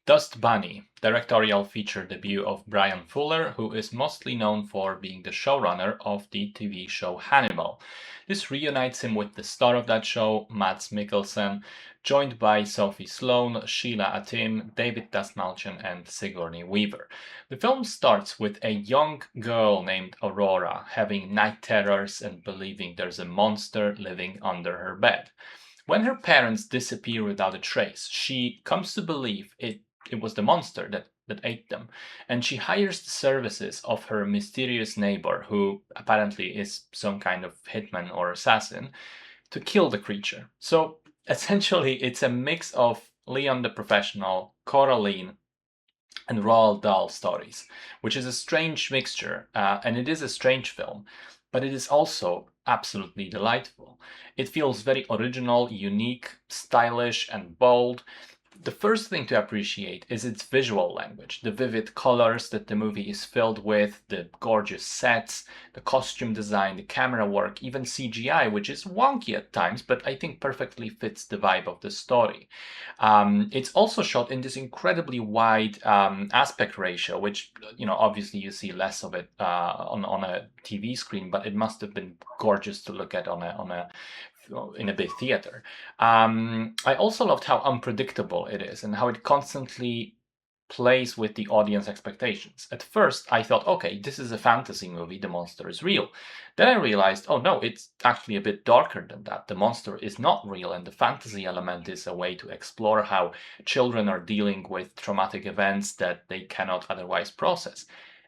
Dust Bunny, directorial feature debut of Bryan Fuller, who is mostly known for being the showrunner of the TV show Hannibal. This reunites him with the star of that show, Mads Mikkelsen, joined by Sophie Sloane, Sheila Atim, David Dastmalchian, and Sigourney Weaver. The film starts with a young girl named Aurora having night terrors and believing there's a monster living under her bed. When her parents disappear without a trace, she comes to believe it was the monster that ate them, and she hires the services of her mysterious neighbor, who apparently is some kind of hitman or assassin, to kill the creature. So essentially, it's a mix of Leon the Professional, Coraline, and Roald Dahl stories, which is a strange mixture, and it is a strange film, but it is also absolutely delightful. It feels very original, unique, stylish, and bold. The first thing to appreciate is its visual language, the vivid colors that the movie is filled with, the gorgeous sets, the costume design, the camera work, even CGI, which is wonky at times, but I think perfectly fits the vibe of the story. It's also shot in this incredibly wide aspect ratio, which, obviously you see less of it on a TV screen, but it must have been gorgeous to look at in a big theater. I also loved how unpredictable it is and how it constantly plays with the audience expectations. At first, I thought, okay, this is a fantasy movie, the monster is real. Then I realized, oh no, it's actually a bit darker than that. The monster is not real, and the fantasy element is a way to explore how children are dealing with traumatic events that they cannot otherwise process.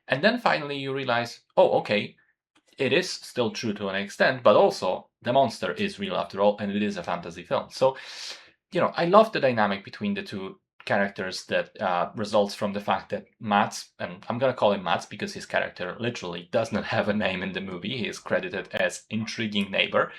And then finally, you realize, oh, okay, it is still true to an extent, but also the monster is real after all, and it is a fantasy film. So, I love the dynamic between the two characters that results from the fact that Mats, and I'm gonna call him Mats because his character literally does not have a name in the movie. He is credited as intriguing neighbor.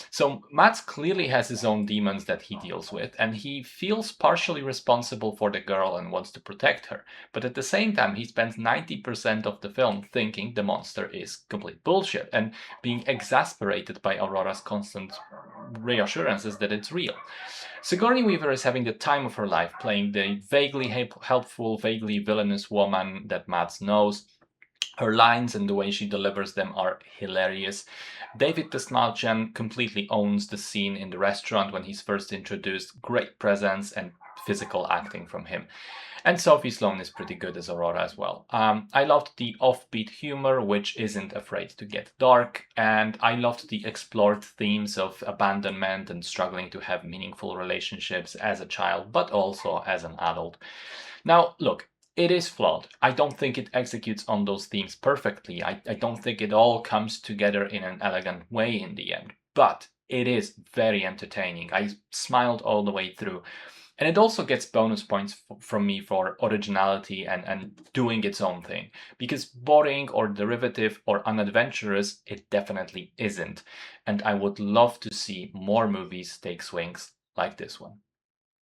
So Mats clearly has his own demons that he deals with, and he feels partially responsible for the girl and wants to protect her. But at the same time, he spends 90% of the film thinking the monster is complete bullshit and being exasperated by Aurora's constant reassurances that it's real. Sigourney Weaver is having the time of her life playing the vaguely helpful, vaguely villainous woman that Mads knows. Her lines and the way she delivers them are hilarious. David Dastmalchian completely owns the scene in the restaurant when he's first introduced. Great presence and physical acting from him. And Sophie Sloane is pretty good as Aurora as well. I loved the offbeat humor, which isn't afraid to get dark, and I loved the explored themes of abandonment and struggling to have meaningful relationships as a child, but also as an adult. Now, look, it is flawed. I don't think it executes on those themes perfectly. I don't think it all comes together in an elegant way in the end, but it is very entertaining. I smiled all the way through. And it also gets bonus points from me for originality and doing its own thing. Because boring or derivative or unadventurous, it definitely isn't. And I would love to see more movies take swings like this one.